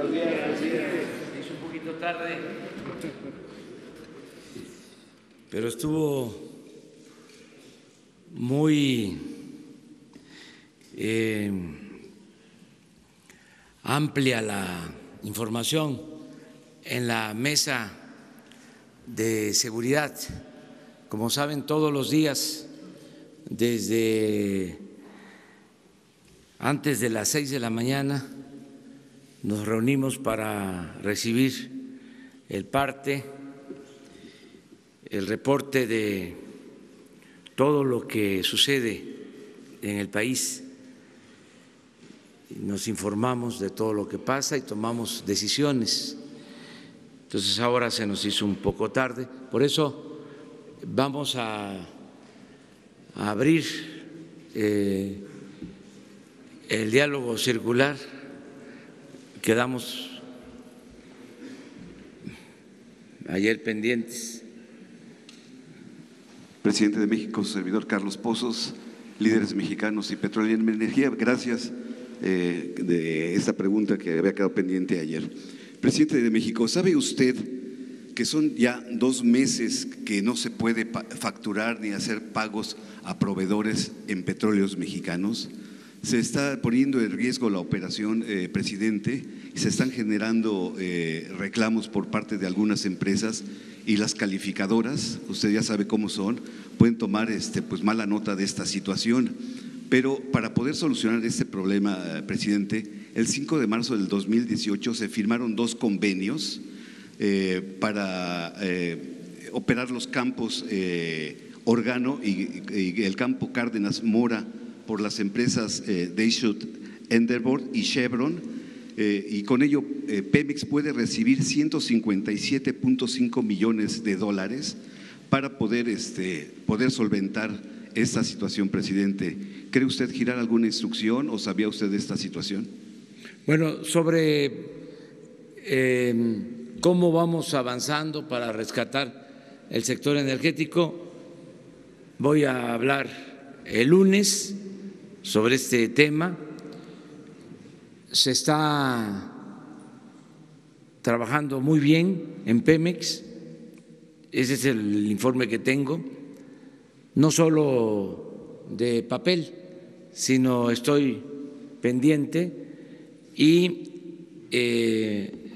Buenos días, presidente. Es un poquito tarde, pero estuvo muy amplia la información en la mesa de seguridad. Como saben, todos los días, desde antes de las 6 de la mañana, nos reunimos para recibir el parte, el reporte de todo lo que sucede en el país. Nos informamos de todo lo que pasa y tomamos decisiones. Entonces ahora se nos hizo un poco tarde, por eso vamos a abrir el diálogo circular. Quedamos ayer pendientes. Presidente de México, su servidor Carlos Pozos, líderes mexicanos y petróleo y energía. Gracias de esta pregunta que había quedado pendiente ayer. Presidente de México, ¿sabe usted que son ya 2 meses que no se puede facturar ni hacer pagos a proveedores en petróleos mexicanos? Se está poniendo en riesgo la operación, presidente, y se están generando reclamos por parte de algunas empresas y las calificadoras, usted ya sabe cómo son, pueden tomar pues mala nota de esta situación. Pero para poder solucionar este problema, presidente, el 5 de marzo del 2018 se firmaron 2 convenios para operar los campos Organo y el campo Cárdenas Mora por las empresas Deschutes, Endeavor y Chevron, y con ello Pemex puede recibir $157.5 millones para poder solventar esta situación, presidente. ¿Cree usted girar alguna instrucción o sabía usted de esta situación? Bueno, sobre cómo vamos avanzando para rescatar el sector energético, voy a hablar el lunes sobre este tema. Se está trabajando muy bien en Pemex, ese es el informe que tengo, no solo de papel, sino estoy pendiente y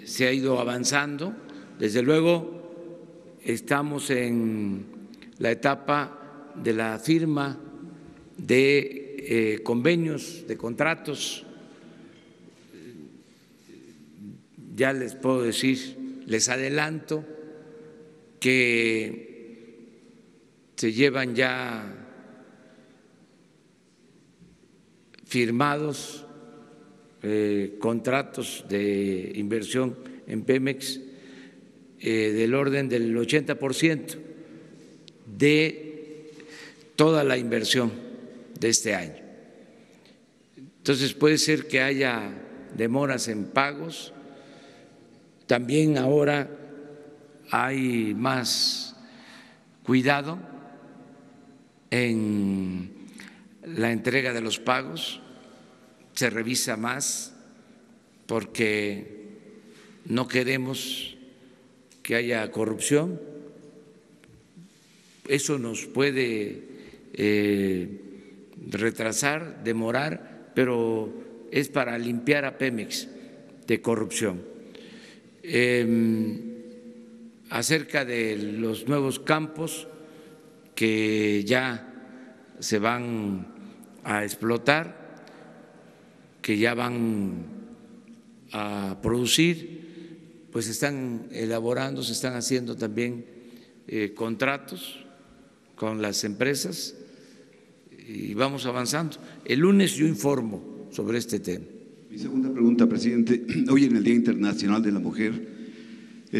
se ha ido avanzando. Desde luego estamos en la etapa de la firma de convenios, de contratos. Ya les puedo decir, les adelanto que se llevan ya firmados contratos de inversión en Pemex del orden del 80% de toda la inversión de este año. Entonces puede ser que haya demoras en pagos. También ahora hay más cuidado en la entrega de los pagos, se revisa más porque no queremos que haya corrupción. Eso nos puede retrasar, demorar, pero es para limpiar a Pemex de corrupción. Acerca de los nuevos campos que ya se van a explotar, que ya van a producir, pues se están elaborando, se están haciendo también contratos con las empresas y vamos avanzando. El lunes yo informo sobre este tema. Mi segunda pregunta, presidente. Hoy en el Día Internacional de la Mujer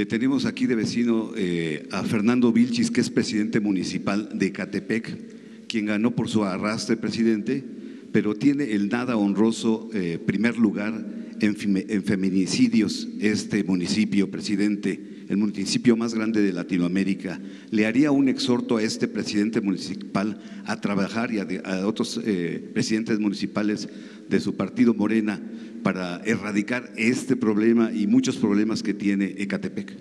tenemos aquí de vecino a Fernando Vilchis, que es presidente municipal de Ecatepec, quien ganó por su arrastre, presidente, pero tiene el nada honroso primer lugar en feminicidios este municipio, presidente. el municipio más grande de Latinoamérica, ¿le haría un exhorto a este presidente municipal a trabajar y a otros presidentes municipales de su partido Morena para erradicar este problema y muchos problemas que tiene Ecatepec?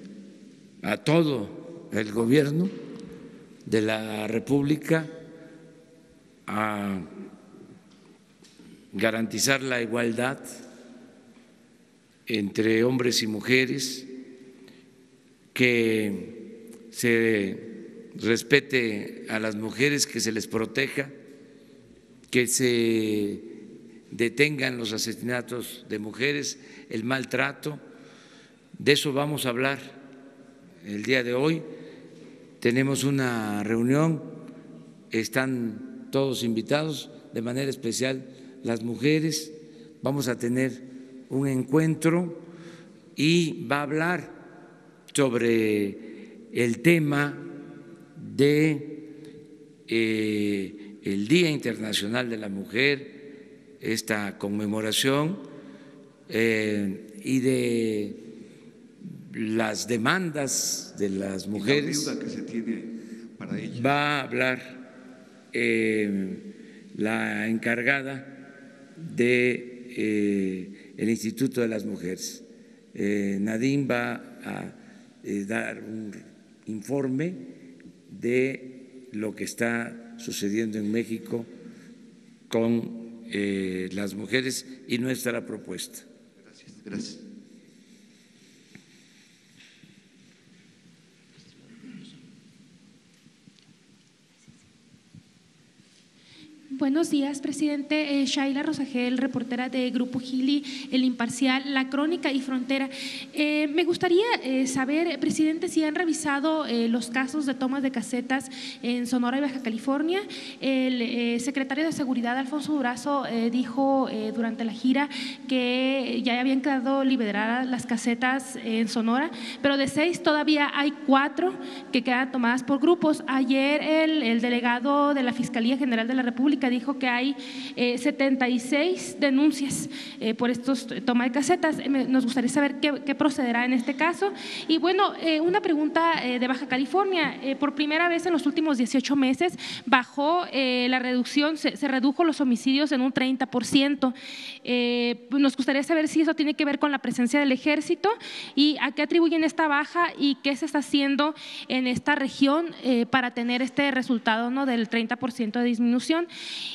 A todo el gobierno de la República a garantizar la igualdad entre hombres y mujeres, que se respete a las mujeres, que se les proteja, que se detengan los asesinatos de mujeres, el maltrato. De eso vamos a hablar el día de hoy. Tenemos una reunión, están todos invitados, de manera especial las mujeres. Vamos a tener un encuentro y va a hablar sobre el tema de el Día Internacional de la Mujer, esta conmemoración, y de las demandas de las mujeres. La deuda que se tiene para ellas. Va a hablar la encargada de el Instituto de las Mujeres. Nadine va a dar un informe de lo que está sucediendo en México con las mujeres y nuestra propuesta. Gracias. Buenos días, presidente. Shaila Rosagel, reportera de Grupo Gili, El Imparcial, La Crónica y Frontera. Me gustaría saber, presidente, si han revisado los casos de tomas de casetas en Sonora y Baja California. El secretario de Seguridad, Alfonso Durazo, dijo durante la gira que ya habían quedado liberadas las casetas en Sonora, pero de 6 todavía hay 4 que quedan tomadas por grupos. Ayer el delegado de la Fiscalía General de la República dijo que hay 76 denuncias por estos toma de casetas. Nos gustaría saber qué procederá en este caso. Y bueno, una pregunta de Baja California. Por primera vez en los últimos 18 meses bajó la reducción, se redujo los homicidios en un 30%. Nos gustaría saber si eso tiene que ver con la presencia del ejército y a qué atribuyen esta baja y qué se está haciendo en esta región para tener este resultado, ¿no?, del 30% de disminución.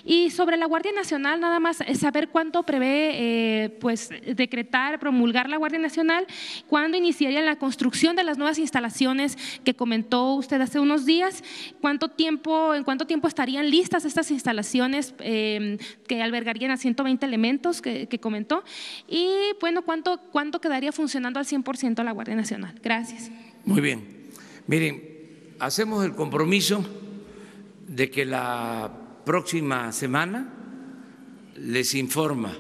Y sobre la Guardia Nacional, nada más saber cuánto prevé decretar, promulgar la Guardia Nacional, cuándo iniciaría la construcción de las nuevas instalaciones que comentó usted hace unos días, en cuánto tiempo estarían listas estas instalaciones que albergarían a 120 elementos que comentó, y bueno, cuánto quedaría funcionando al 100% la Guardia Nacional. Gracias. Muy bien. Miren, hacemos el compromiso de que la próxima semana les informa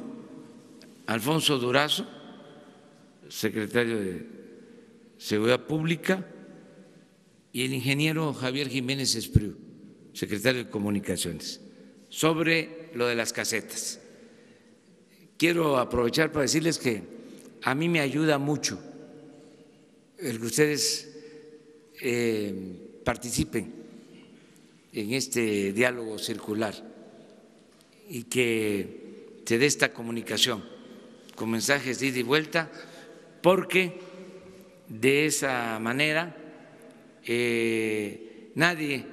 Alfonso Durazo, secretario de Seguridad Pública, y el ingeniero Javier Jiménez Espriu, secretario de Comunicaciones, sobre lo de las casetas. Quiero aprovechar para decirles que a mí me ayuda mucho el que ustedes participen en este diálogo circular y que se dé esta comunicación con mensajes de ida y vuelta, porque de esa manera nadie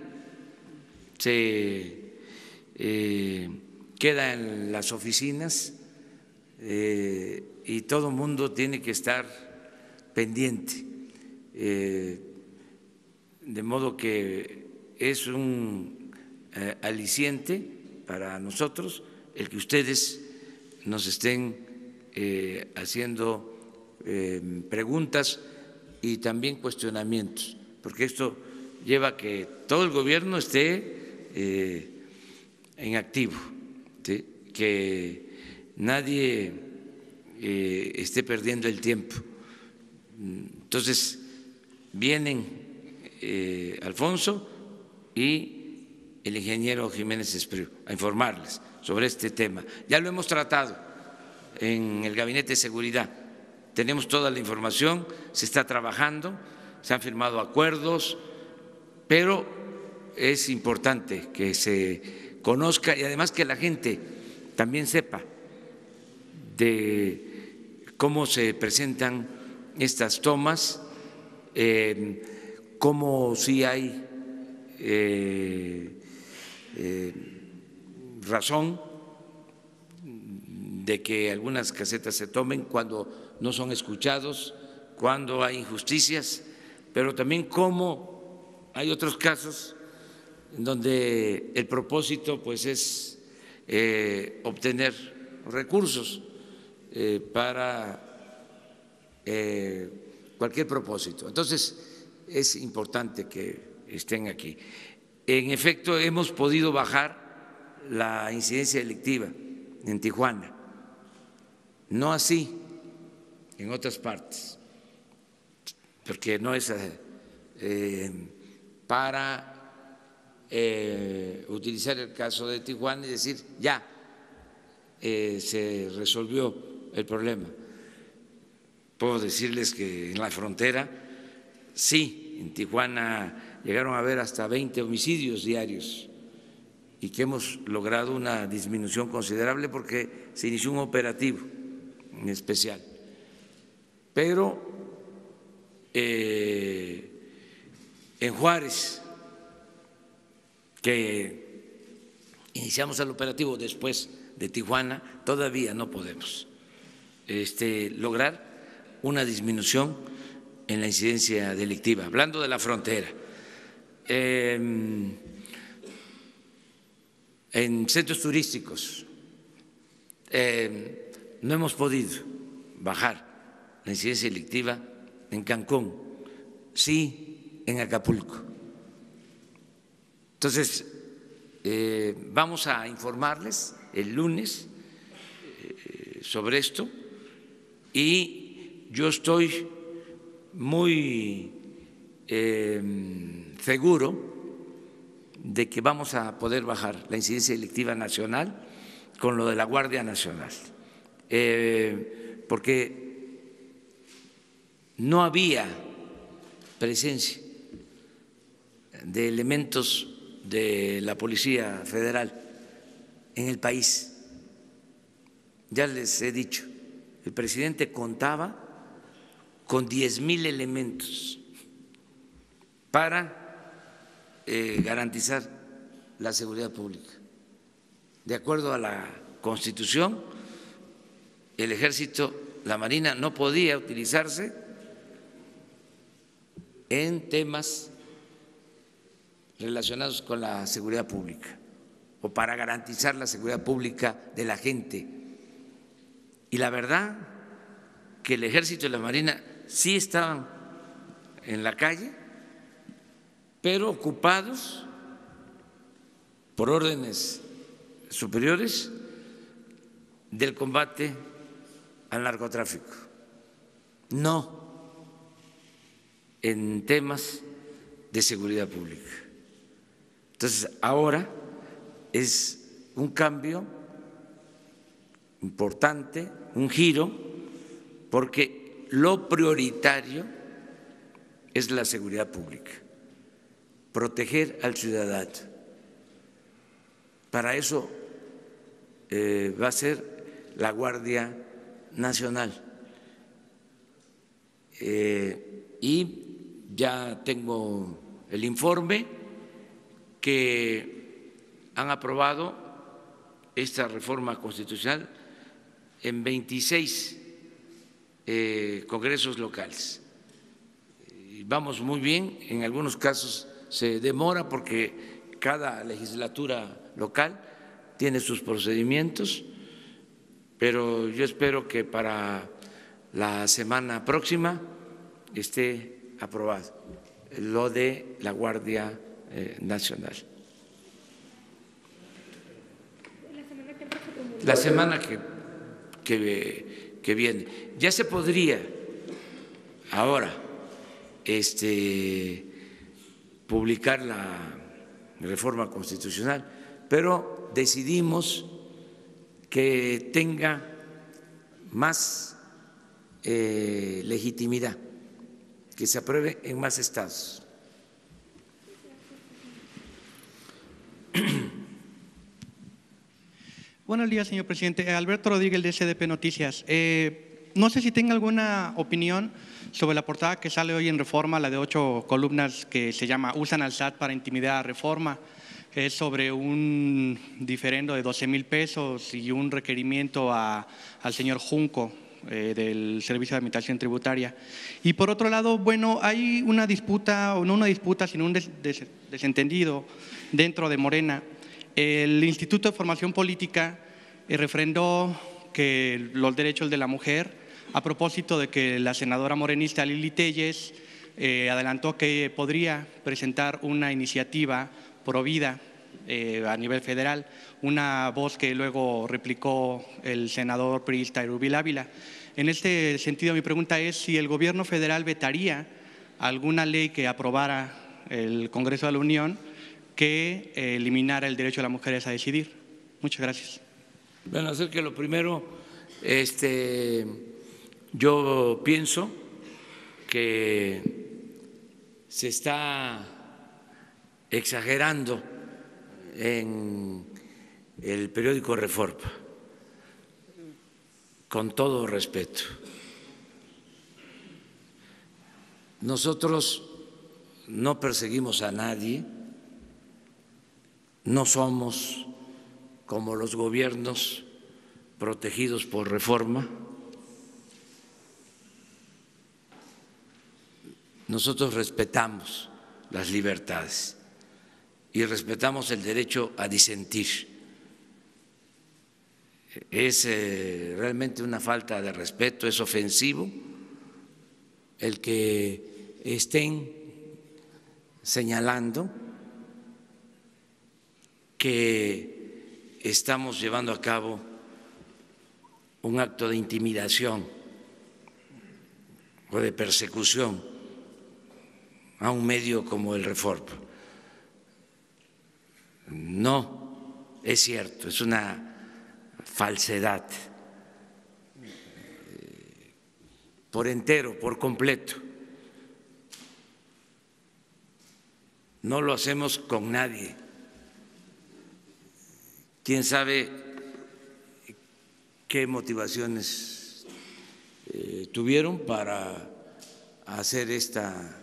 se queda en las oficinas y todo el mundo tiene que estar pendiente, de modo que es un aliciente para nosotros el que ustedes nos estén haciendo preguntas y también cuestionamientos, porque esto lleva a que todo el gobierno esté en activo, ¿sí?, que nadie esté perdiendo el tiempo. Entonces, vienen Alfonso y el ingeniero Jiménez Espriu a informarles sobre este tema. Ya lo hemos tratado en el Gabinete de Seguridad, tenemos toda la información, se está trabajando se han firmado acuerdos, pero es importante que se conozca y además que la gente también sepa de cómo se presentan estas tomas, cómo sí hay razón de que algunas casetas se tomen cuando no son escuchados, cuando hay injusticias, pero también cómo hay otros casos en donde el propósito pues es obtener recursos para cualquier propósito. Entonces es importante que estén aquí. En efecto, hemos podido bajar la incidencia delictiva en Tijuana, no así en otras partes, porque no es para utilizar el caso de Tijuana y decir ya se resolvió el problema. Puedo decirles que en la frontera, sí, en Tijuana llegaron a haber hasta 20 homicidios diarios y que hemos logrado una disminución considerable porque se inició un operativo en especial. Pero en Juárez, que iniciamos el operativo después de Tijuana, todavía no podemos lograr una disminución en la incidencia delictiva. Hablando de la frontera, en centros turísticos no hemos podido bajar la incidencia delictiva en Cancún, sí en Acapulco. Entonces, vamos a informarles el lunes sobre esto y yo estoy muy seguro de que vamos a poder bajar la incidencia delictiva nacional con lo de la Guardia Nacional, porque no había presencia de elementos de la Policía Federal en el país. Ya les he dicho, el presidente contaba con 10,000 elementos para garantizar la seguridad pública. De acuerdo a la Constitución, el Ejército, la Marina no podía utilizarse en temas relacionados con la seguridad pública o para garantizar la seguridad pública de la gente. Y la verdad que el Ejército y la Marina sí estaban en la calle, pero ocupados por órdenes superiores del combate al narcotráfico, no en temas de seguridad pública. Entonces, ahora es un cambio importante, un giro, porque lo prioritario es la seguridad pública, proteger al ciudadano. Para eso va a ser la Guardia Nacional. Y ya tengo el informe que han aprobado esta reforma constitucional en 26 congresos locales. Vamos muy bien, en algunos casos se demora porque cada legislatura local tiene sus procedimientos, pero yo espero que para la semana próxima esté aprobado lo de la Guardia Nacional. La semana que viene. Ya se podría ahora publicar la reforma constitucional, pero decidimos que tenga más legitimidad que se apruebe en más estados. Buenos días, señor presidente. Alberto Rodríguez, de SDP Noticias. No sé si tenga alguna opinión sobre la portada que sale hoy en Reforma, la de 8 columnas, que se llama "Usan al SAT para intimidar a Reforma", que es sobre un diferendo de 12,000 pesos y un requerimiento al señor Junco del Servicio de Administración Tributaria. Y por otro lado, bueno, hay una disputa, o no una disputa, sino un desentendido dentro de Morena. El Instituto de Formación Política refrendó que los derechos de la mujer, a propósito de que la senadora morenista Lili Téllez adelantó que podría presentar una iniciativa pro vida a nivel federal, una voz que luego replicó el senador priista Erubiel Ávila. En este sentido, mi pregunta es si el gobierno federal vetaría alguna ley que aprobara el Congreso de la Unión que eliminara el derecho de las mujeres a decidir. Muchas gracias. Bueno, hacer que lo primero, yo pienso que se está exagerando en el periódico Reforma, con todo respeto. Nosotros no perseguimos a nadie, no somos como los gobiernos protegidos por Reforma. Nosotros respetamos las libertades y respetamos el derecho a disentir. Es realmente una falta de respeto, es ofensivo el que estén señalando que estamos llevando a cabo un acto de intimidación o de persecución a un medio como el Reforma. No es cierto, es una falsedad por entero, por completo. No lo hacemos con nadie. ¿Quién sabe qué motivaciones tuvieron para hacer esta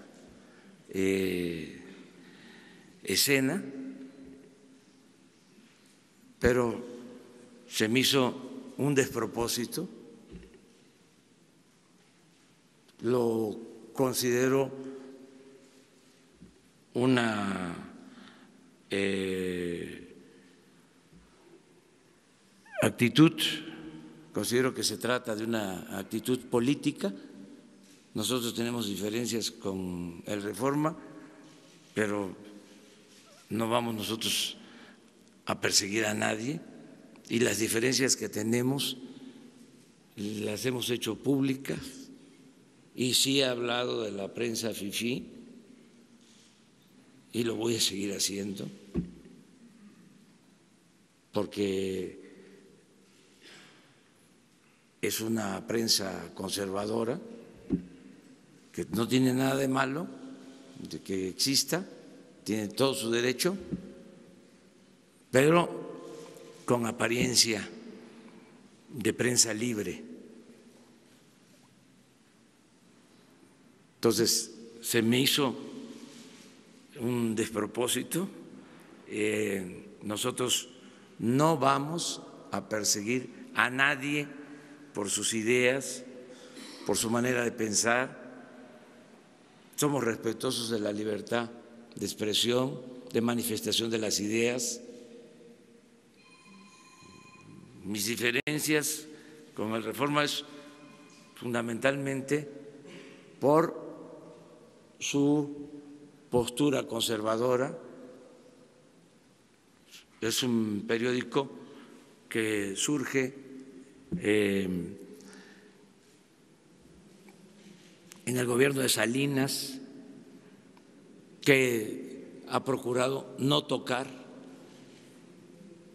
escena? Pero se me hizo un despropósito, lo considero una actitud, considero que se trata de una actitud política. Nosotros tenemos diferencias con el Reforma, pero no vamos nosotros a perseguir a nadie, y las diferencias que tenemos las hemos hecho públicas, y sí he hablado de la prensa fifí y lo voy a seguir haciendo, porque es una prensa conservadora que no tiene nada de malo de que exista, tiene todo su derecho, pero con apariencia de prensa libre. Entonces, se me hizo un despropósito. Nosotros no vamos a perseguir a nadie por sus ideas, por su manera de pensar. Somos respetuosos de la libertad de expresión, de manifestación de las ideas. Mis diferencias con el Reforma es fundamentalmente por su postura conservadora. Es un periódico que surge en el gobierno de Salinas, que ha procurado no tocar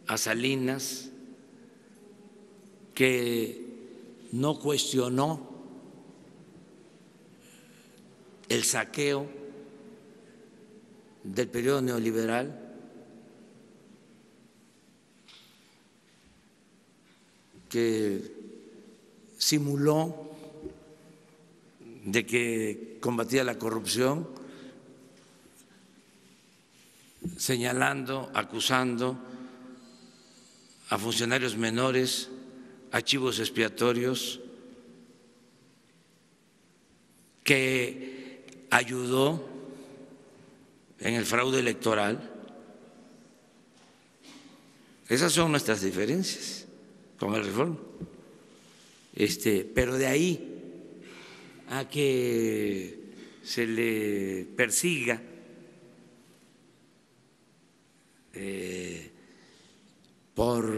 a Salinas, que no cuestionó el saqueo del periodo neoliberal, que simuló de que combatía la corrupción, señalando, acusando a funcionarios menores, archivos expiatorios, que ayudó en el fraude electoral. Esas son nuestras diferencias con el Reforma. Pero de ahí a que se le persiga por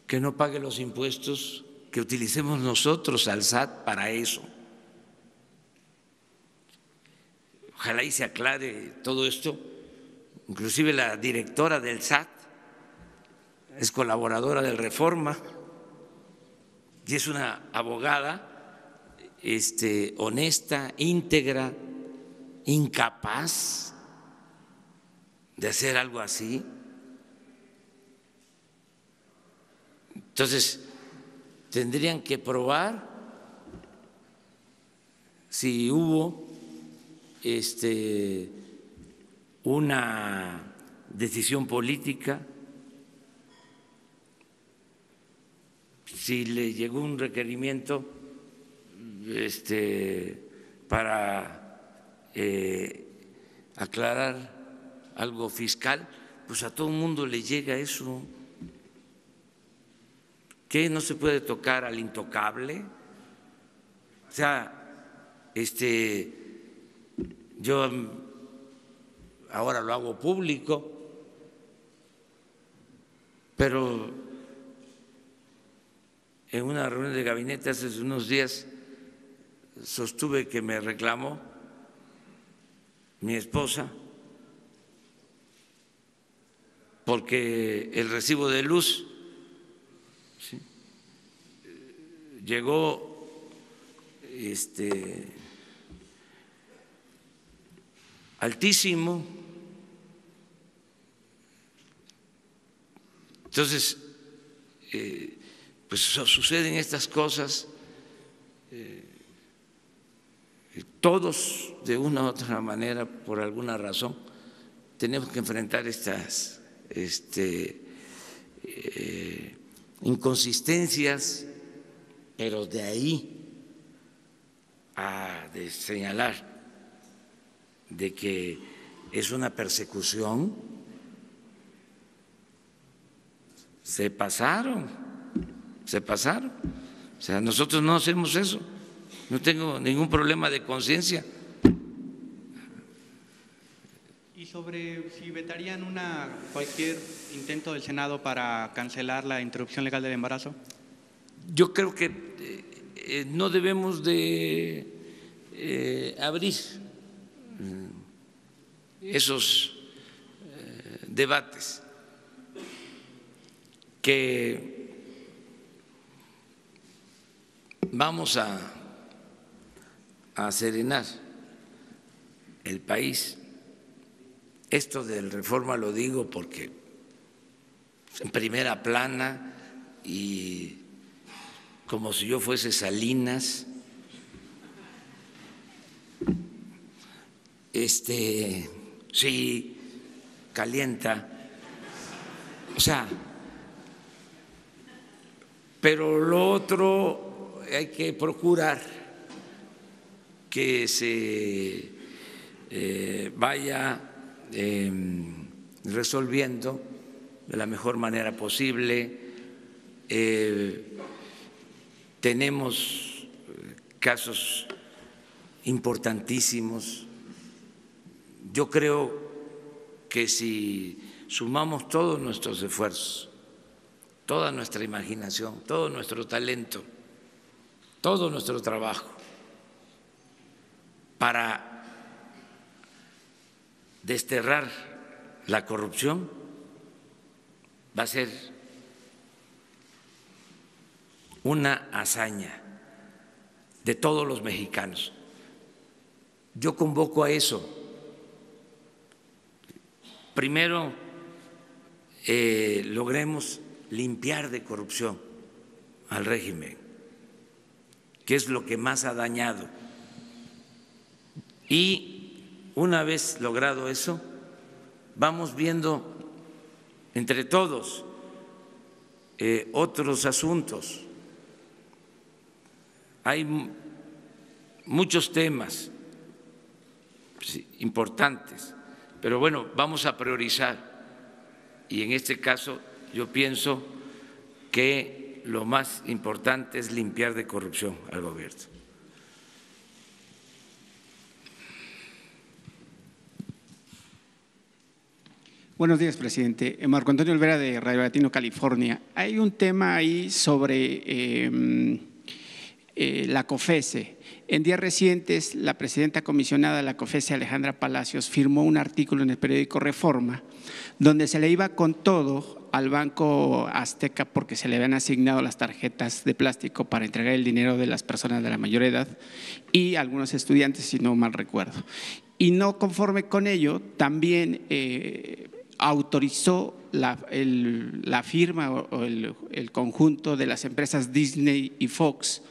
que no pague los impuestos, que utilicemos nosotros al SAT para eso. Ojalá y se aclare todo esto. Inclusive la directora del SAT es colaboradora del Reforma y es una abogada honesta, íntegra, incapaz de hacer algo así. Entonces, tendrían que probar si hubo una decisión política, si le llegó un requerimiento para aclarar algo fiscal, pues a todo el mundo le llega eso. ¿Qué? ¿No se puede tocar al intocable? O sea, yo ahora lo hago público, pero en una reunión de gabinete hace unos días sostuve que me reclamó mi esposa porque el recibo de luz llegó altísimo. Entonces, pues suceden estas cosas. Todos, de una u otra manera, por alguna razón, tenemos que enfrentar estas inconsistencias, pero de ahí a señalar de que es una persecución, se pasaron. O sea, nosotros no hacemos eso, no tengo ningún problema de conciencia. Y sobre si vetarían cualquier intento del Senado para cancelar la interrupción legal del embarazo. Yo creo que no debemos de abrir esos debates, que vamos a serenar el país. Esto del Reforma lo digo porque en primera plana y como si yo fuese Salinas, sí, calienta, o sea, pero lo otro hay que procurar que se vaya resolviendo de la mejor manera posible. Tenemos casos importantísimos. Yo creo que si sumamos todos nuestros esfuerzos, toda nuestra imaginación, todo nuestro talento, todo nuestro trabajo para desterrar la corrupción, va a ser una hazaña de todos los mexicanos. yo convoco a eso. Primero, logremos limpiar de corrupción al régimen, que es lo que más ha dañado. Y una vez logrado eso, vamos viendo entre todos otros asuntos. Hay muchos temas importantes, pero bueno, vamos a priorizar. Y en este caso yo pienso que lo más importante es limpiar de corrupción al gobierno. Buenos días, presidente. Marco Antonio Olvera, de Radio Latino, California. Hay un tema ahí sobre la COFESE. En días recientes, la presidenta comisionada de la COFESE, Alejandra Palacios, firmó un artículo en el periódico Reforma, donde se le iba con todo al Banco Azteca porque se le habían asignado las tarjetas de plástico para entregar el dinero de las personas de la mayor edad y algunos estudiantes, si no mal recuerdo. Y no conforme con ello, también autorizó la firma o el conjunto de las empresas Disney y Fox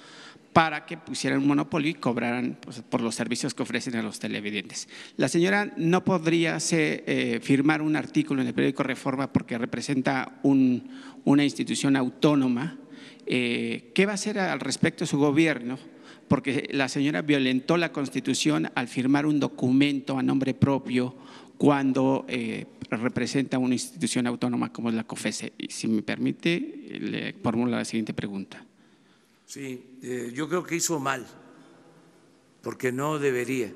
para que pusieran un monopolio y cobraran por los servicios que ofrecen a los televidentes. La señora no podría firmar un artículo en el periódico Reforma porque representa una institución autónoma. ¿Qué va a hacer al respecto su gobierno? Porque la señora violentó la Constitución al firmar un documento a nombre propio cuando representa una institución autónoma como es la COFESE. Y si me permite, le formulo la siguiente pregunta. Sí, yo creo que hizo mal, porque no debería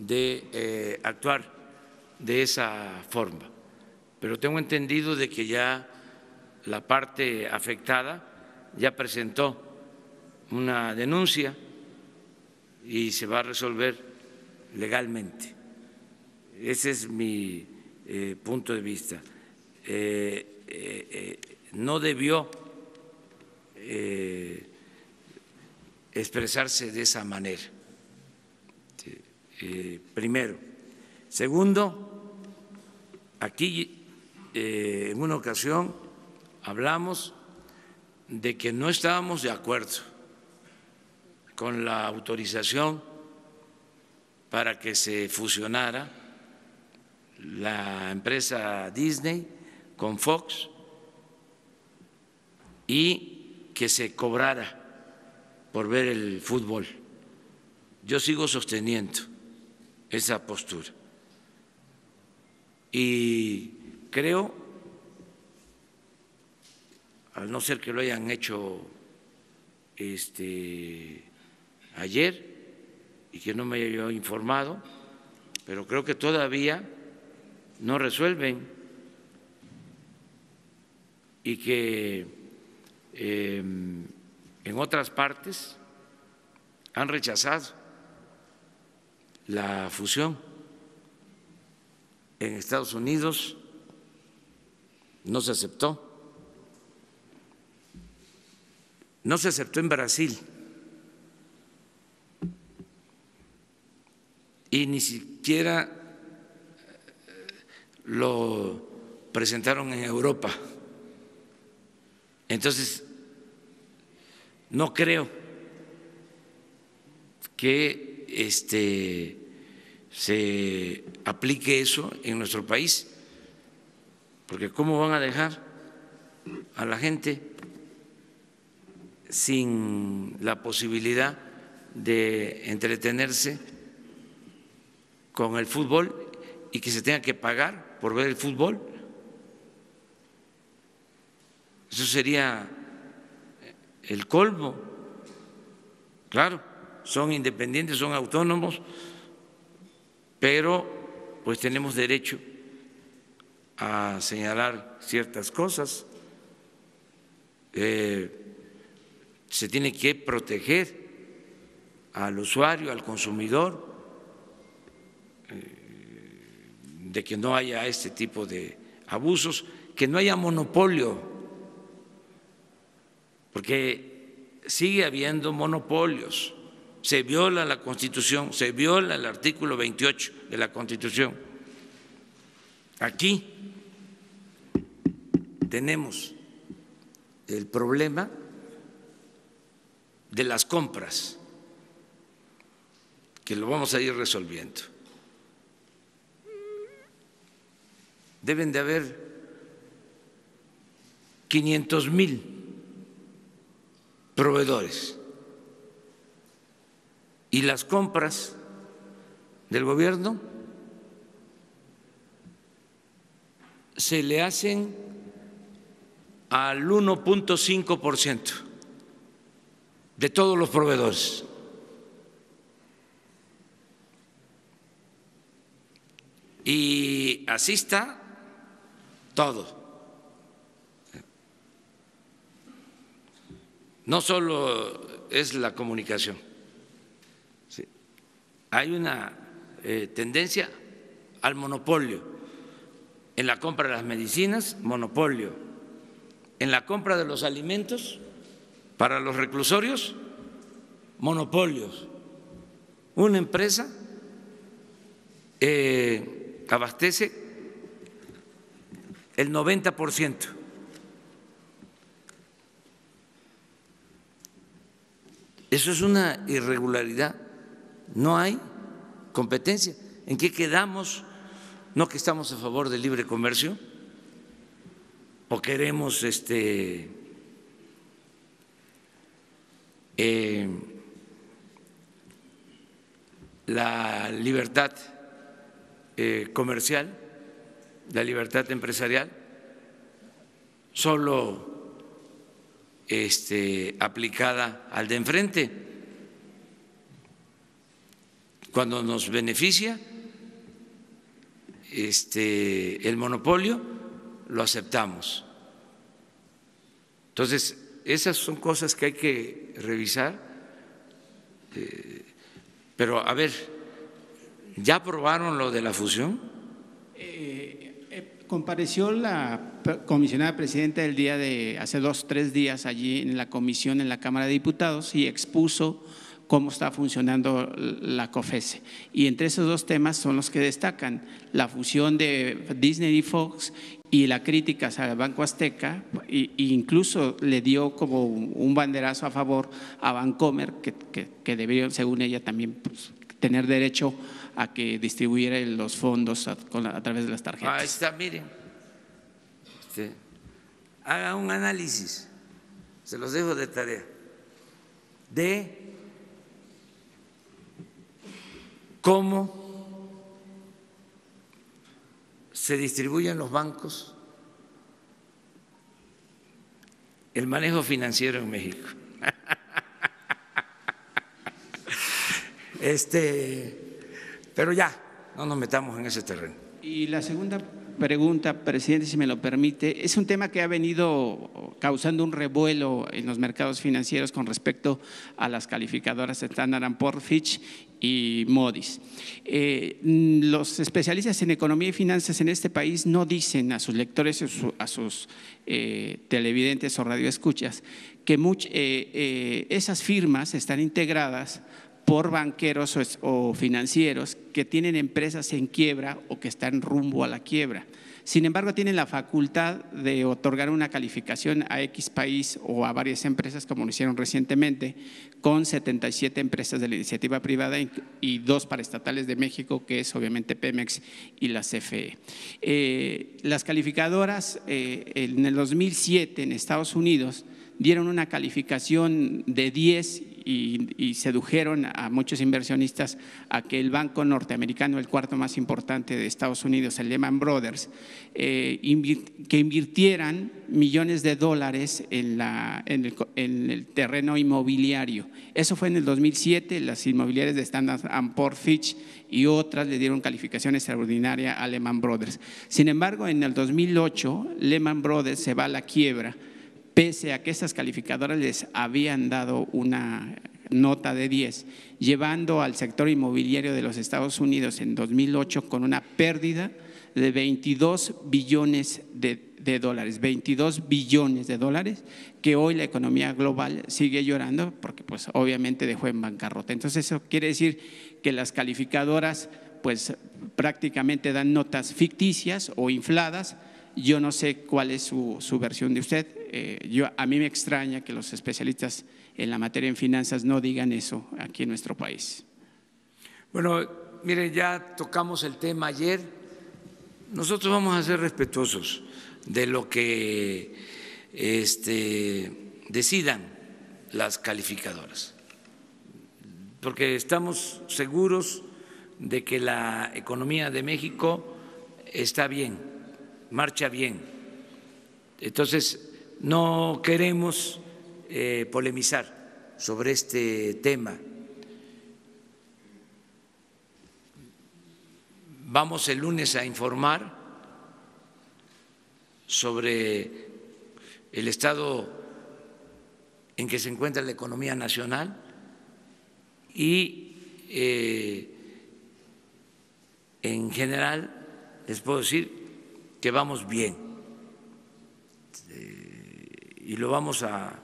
de actuar de esa forma. Pero tengo entendido de que ya la parte afectada ya presentó una denuncia y se va a resolver legalmente. Ese es mi punto de vista. No debió expresarse de esa manera, primero. Segundo, aquí en una ocasión hablamos de que no estábamos de acuerdo con la autorización para que se fusionara la empresa Disney con Fox y que se cobrara por ver el fútbol. Yo sigo sosteniendo esa postura y creo, al no ser que lo hayan hecho ayer y que no me haya yo informado, pero creo que todavía no resuelven y que en otras partes han rechazado la fusión. En Estados Unidos no se aceptó, no se aceptó en Brasil y ni siquiera lo presentaron en Europa. Entonces, no creo que se aplique eso en nuestro país, porque ¿cómo van a dejar a la gente sin la posibilidad de entretenerse con el fútbol y que se tenga que pagar por ver el fútbol? Eso sería el colmo. Claro, son independientes, son autónomos, pero pues tenemos derecho a señalar ciertas cosas. Se tiene que proteger al usuario, al consumidor, de que no haya este tipo de abusos, que no haya monopolio, porque sigue habiendo monopolios se viola la Constitución, se viola el artículo 28 de la Constitución. Aquí tenemos el problema de las compras, que lo vamos a ir resolviendo. Deben de haber 500,000 proveedores y las compras del gobierno se le hacen al 1.5% de todos los proveedores. Y así está todo. No solo es la comunicación, sí, hay una tendencia al monopolio. En la compra de las medicinas, monopolio. En la compra de los alimentos para los reclusorios, monopolios. Una empresa abastece el 90%. Eso es una irregularidad. No hay competencia. ¿En qué quedamos? ¿No que estamos a favor del libre comercio? ¿O queremos la libertad comercial, la libertad empresarial, solo aplicada al de enfrente? Cuando nos beneficia el monopolio, lo aceptamos. Entonces, esas son cosas que hay que revisar. Pero, a ver, ¿ya aprobaron lo de la fusión? Compareció la comisionada presidenta el día de hace 2 o 3 días allí en la comisión en la Cámara de Diputados y expuso cómo está funcionando la COFECE. Y entre esos 2 temas son los que destacan: la fusión de Disney y Fox y la crítica al Banco Azteca, e incluso le dio como un banderazo a favor a Bancomer, que debería, según ella, también tener derecho a que distribuyera los fondos a través de las tarjetas. Ahí está, miren, haga un análisis, se los dejo de tarea, de cómo se distribuyen los bancos, el manejo financiero en México. Pero ya, no nos metamos en ese terreno. Y la segunda pregunta, presidente, si me lo permite, es un tema que ha venido causando un revuelo en los mercados financieros con respecto a las calificadoras Standard & Poor's, Fitch y Moody's. Los especialistas en economía y finanzas en este país no dicen a sus lectores, a sus televidentes o radioescuchas, que esas firmas están integradas por banqueros o financieros que tienen empresas en quiebra o que están rumbo a la quiebra. Sin embargo, tienen la facultad de otorgar una calificación a X país o a varias empresas, como lo hicieron recientemente, con 77 empresas de la iniciativa privada y 2 paraestatales de México, que es obviamente Pemex y la CFE. Las calificadoras en el 2007 en Estados Unidos dieron una calificación de 10 y sedujeron a muchos inversionistas a que el banco norteamericano, el 4º más importante de Estados Unidos, el Lehman Brothers, que invirtieran millones de dólares en el terreno inmobiliario. Eso fue en el 2007, las inmobiliarias de Standard & Poor's, Fitch y otras le dieron calificación extraordinaria a Lehman Brothers. Sin embargo, en el 2008, Lehman Brothers se va a la quiebra, pese a que esas calificadoras les habían dado una nota de 10, llevando al sector inmobiliario de los Estados Unidos en 2008 con una pérdida de 22 billones de dólares, 22 billones de dólares, que hoy la economía global sigue llorando porque pues obviamente dejó en bancarrota. Entonces eso quiere decir que las calificadoras pues prácticamente dan notas ficticias o infladas. Yo no sé cuál es su versión de usted. A mí me extraña que los especialistas en la materia en finanzas no digan eso aquí en nuestro país. Bueno, miren, ya tocamos el tema ayer. Nosotros vamos a ser respetuosos de lo que decidan las calificadoras, porque estamos seguros de que la economía de México está bien, marcha bien. Entonces, no queremos polemizar sobre este tema. Vamos el lunes a informar sobre el estado en que se encuentra la economía nacional y en general les puedo decir que vamos bien y lo vamos a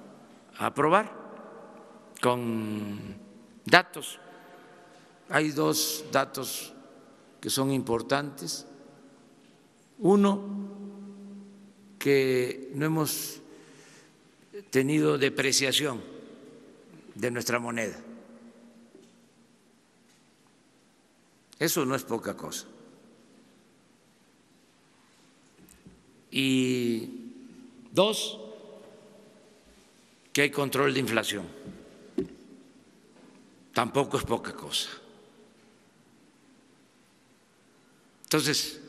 aprobar con datos. Hay dos datos que son importantes. Uno, que no hemos tenido depreciación de nuestra moneda. Eso no es poca cosa. Y dos, que hay control de inflación. Tampoco es poca cosa. Entonces,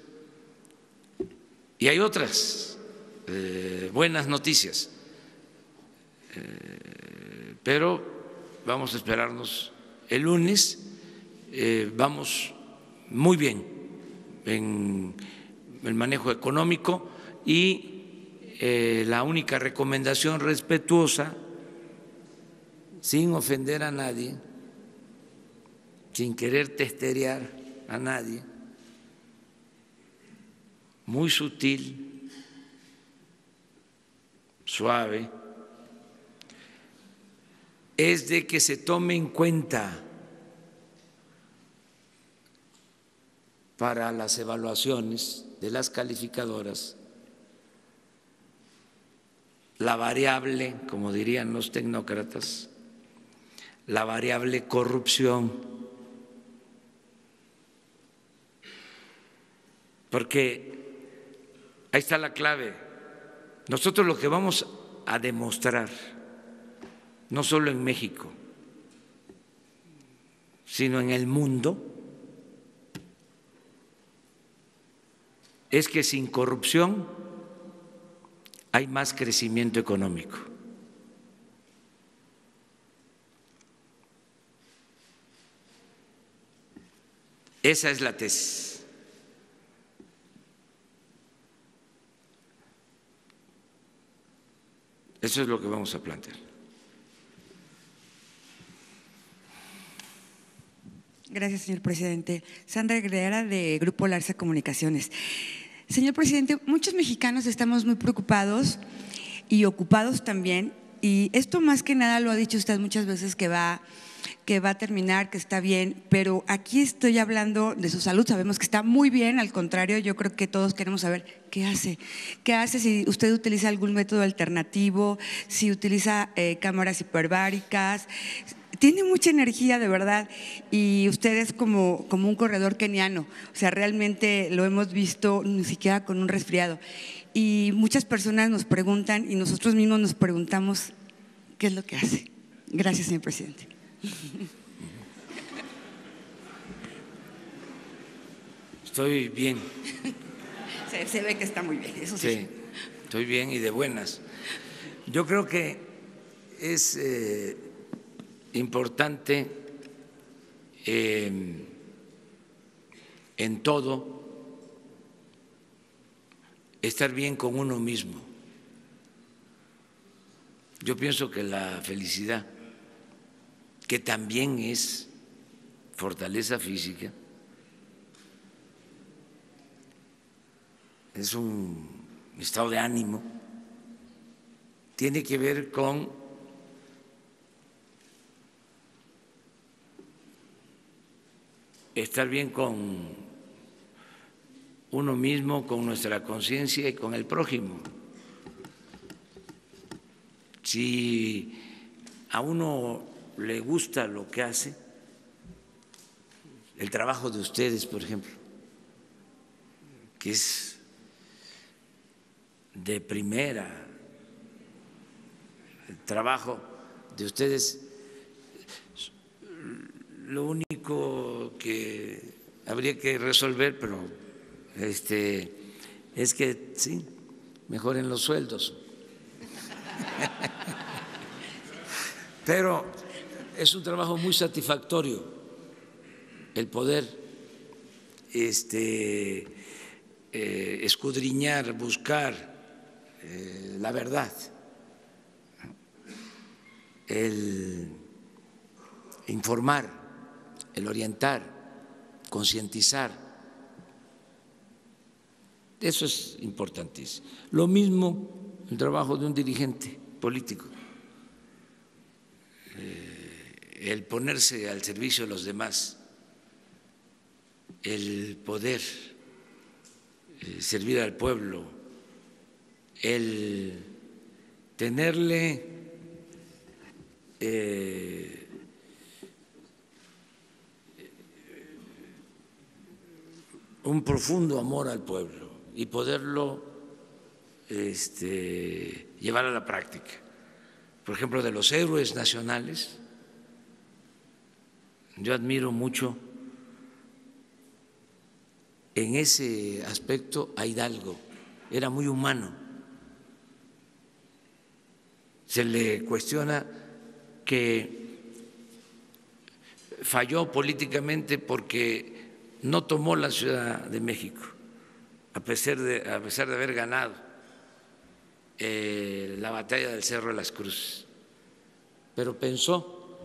y hay otras buenas noticias, pero vamos a esperarnos el lunes. Vamos muy bien en el manejo económico y la única recomendación respetuosa, sin ofender a nadie, sin querer testerear a nadie, muy sutil, suave, es de que se tome en cuenta para las evaluaciones de las calificadoras la variable, como dirían los tecnócratas, la variable corrupción, porque ahí está la clave. Nosotros lo que vamos a demostrar, no solo en México, sino en el mundo, es que sin corrupción hay más crecimiento económico. Esa es la tesis. Eso es lo que vamos a plantear. Gracias, señor presidente. Sandra Guerrera, de Grupo Larsa Comunicaciones. Señor presidente, muchos mexicanos estamos muy preocupados y ocupados también, y esto más que nada lo ha dicho usted muchas veces que va a terminar, que está bien, pero aquí estoy hablando de su salud. Sabemos que está muy bien, al contrario, yo creo que todos queremos saber qué hace, si usted utiliza algún método alternativo, si utiliza cámaras hiperbáricas. Tiene mucha energía, de verdad, y usted es como un corredor keniano, o sea, realmente lo hemos visto ni siquiera con un resfriado. Y muchas personas nos preguntan y nosotros mismos nos preguntamos qué es lo que hace. Gracias, señor presidente. Estoy bien. Se ve que está muy bien, eso sí. Sí, estoy bien y de buenas. Yo creo que es importante en todo estar bien con uno mismo. Yo pienso que la felicidad, que también es fortaleza física, es un estado de ánimo, tiene que ver con estar bien con uno mismo, con nuestra conciencia y con el prójimo. Si a uno le gusta lo que hace, el trabajo de ustedes, por ejemplo, que es de primera, el trabajo de ustedes, lo único que habría que resolver, pero es que sí, mejoren los sueldos. Pero es un trabajo muy satisfactorio el poder escudriñar, buscar la verdad, el informar, el orientar, concientizar. Eso es importantísimo. Lo mismo el trabajo de un dirigente político, el ponerse al servicio de los demás, el poder servir al pueblo, el tenerle un profundo amor al pueblo y poderlo llevar a la práctica. Por ejemplo, de los héroes nacionales, yo admiro mucho en ese aspecto a Hidalgo, era muy humano. Se le cuestiona que falló políticamente porque no tomó la Ciudad de México, a pesar de haber ganado la batalla del Cerro de las Cruces, pero pensó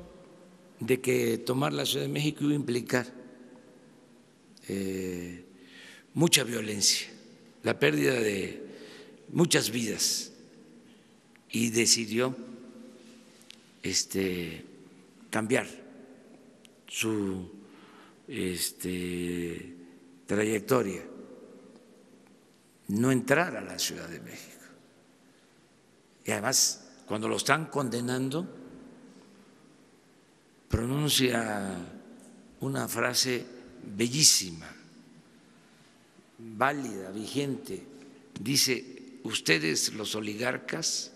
de que tomar la Ciudad de México iba a implicar mucha violencia, la pérdida de muchas vidas, y decidió cambiar su trayectoria, no entrar a la Ciudad de México. Y además, cuando lo están condenando, pronuncia una frase bellísima, válida, vigente. Dice: ustedes, los oligarcas,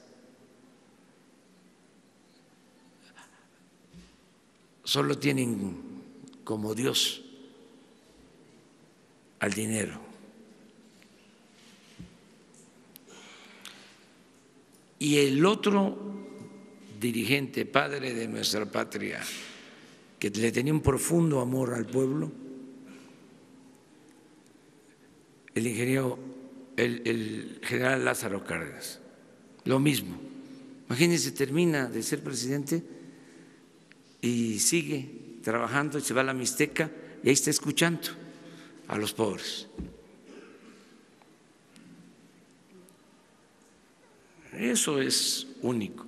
solo tienen como Dios al dinero. Y el otro dirigente, padre de nuestra patria, que le tenía un profundo amor al pueblo, el general Lázaro Cárdenas, lo mismo. Imagínense, termina de ser presidente y sigue trabajando, y se va a la Mixteca y ahí está escuchando a los pobres. Eso es único.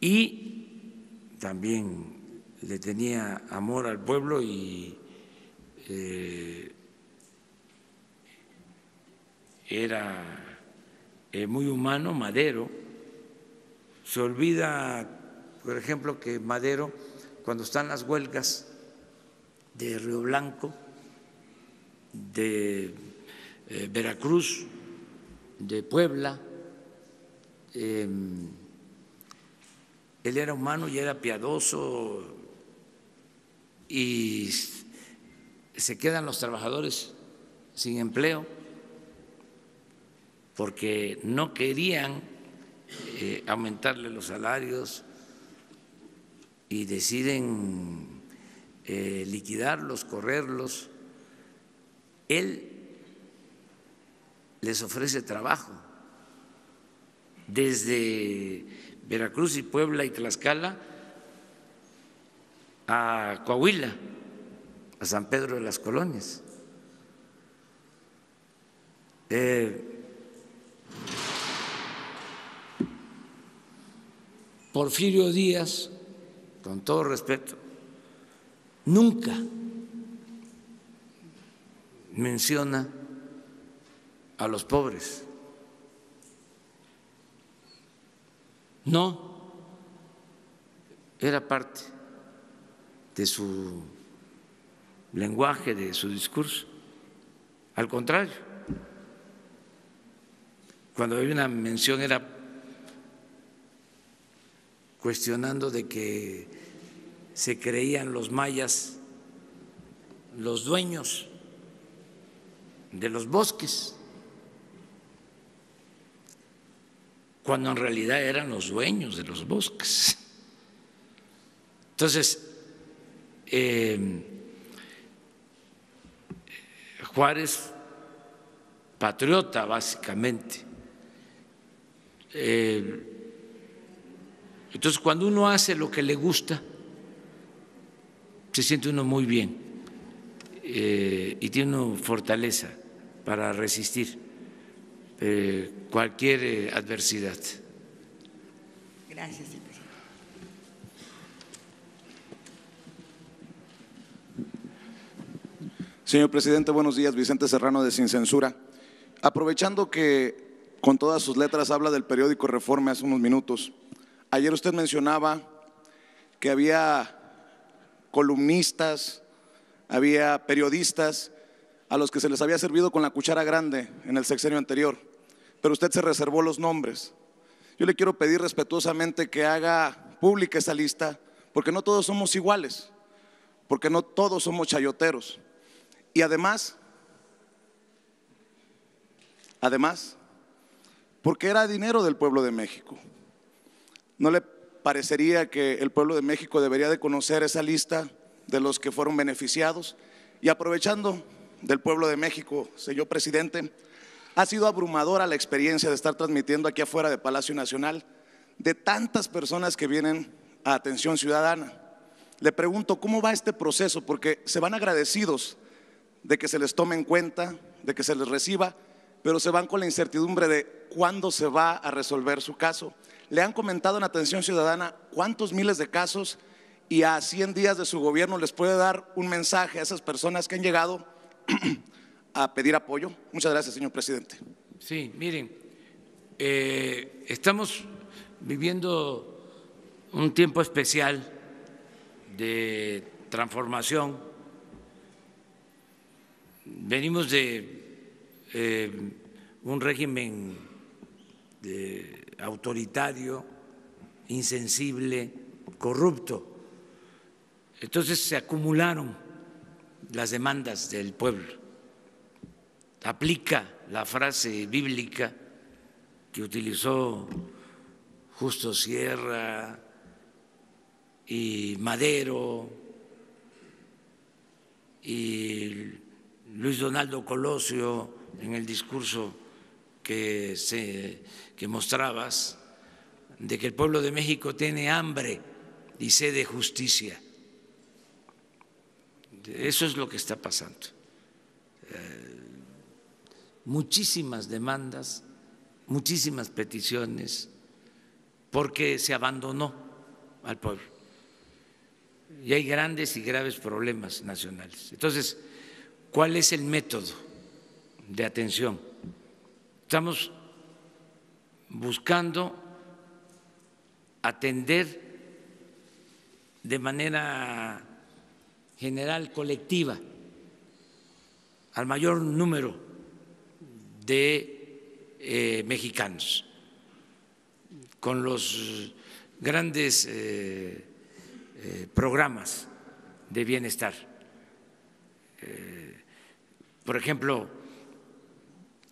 Y también le tenía amor al pueblo y era muy humano. Madero, se olvida, por ejemplo, que Madero, cuando están las huelgas de Río Blanco, de Veracruz, de Puebla, él era humano y era piadoso, y se quedan los trabajadores sin empleo porque no querían aumentarle los salarios y deciden liquidarlos, correrlos. Él les ofrece trabajo desde Veracruz y Puebla y Tlaxcala a Coahuila, a San Pedro de las Colonias. Porfirio Díaz, con todo respeto, nunca menciona a los pobres. No era parte de su lenguaje, de su discurso. Al contrario, cuando había una mención era cuestionando de que se creían los mayas los dueños de los bosques, cuando en realidad eran los dueños de los bosques. Entonces, Juárez, patriota básicamente. Entonces, cuando uno hace lo que le gusta, se siente uno muy bien y tiene uno fortaleza para resistir cualquier adversidad. Gracias, señor presidente. Señor presidente, buenos días. Vicente Serrano de Sin Censura. Aprovechando que con todas sus letras habla del periódico Reforma hace unos minutos, ayer usted mencionaba que había columnistas, había periodistas a los que se les había servido con la cuchara grande en el sexenio anterior, pero usted se reservó los nombres. Yo le quiero pedir respetuosamente que haga pública esa lista, porque no todos somos iguales, porque no todos somos chayoteros. Y además, porque era dinero del pueblo de México. ¿No le parecería que el pueblo de México debería de conocer esa lista de los que fueron beneficiados? Y aprovechando del pueblo de México, señor presidente, ha sido abrumadora la experiencia de estar transmitiendo aquí afuera de Palacio Nacional de tantas personas que vienen a Atención Ciudadana. Le pregunto, ¿cómo va este proceso? Porque se van agradecidos de que se les tome en cuenta, de que se les reciba, pero se van con la incertidumbre de cuándo se va a resolver su caso. Le han comentado en Atención Ciudadana cuántos miles de casos, y a 100 días de su gobierno les puede dar un mensaje a esas personas que han llegado a pedir apoyo. Muchas gracias, señor presidente. Sí, miren, estamos viviendo un tiempo especial de transformación. Venimos de un régimen autoritario, insensible, corrupto. Entonces se acumularon las demandas del pueblo. Aplica la frase bíblica que utilizó Justo Sierra y Madero y Luis Donaldo Colosio en el discurso que mostrabas, de que el pueblo de México tiene hambre y sed de justicia. Eso es lo que está pasando. Muchísimas demandas, muchísimas peticiones, porque se abandonó al pueblo. Y hay grandes y graves problemas nacionales. Entonces, ¿cuál es el método de atención? Estamos buscando atender de manera general, colectiva, al mayor número de mexicanos, con los grandes programas de bienestar. Por ejemplo,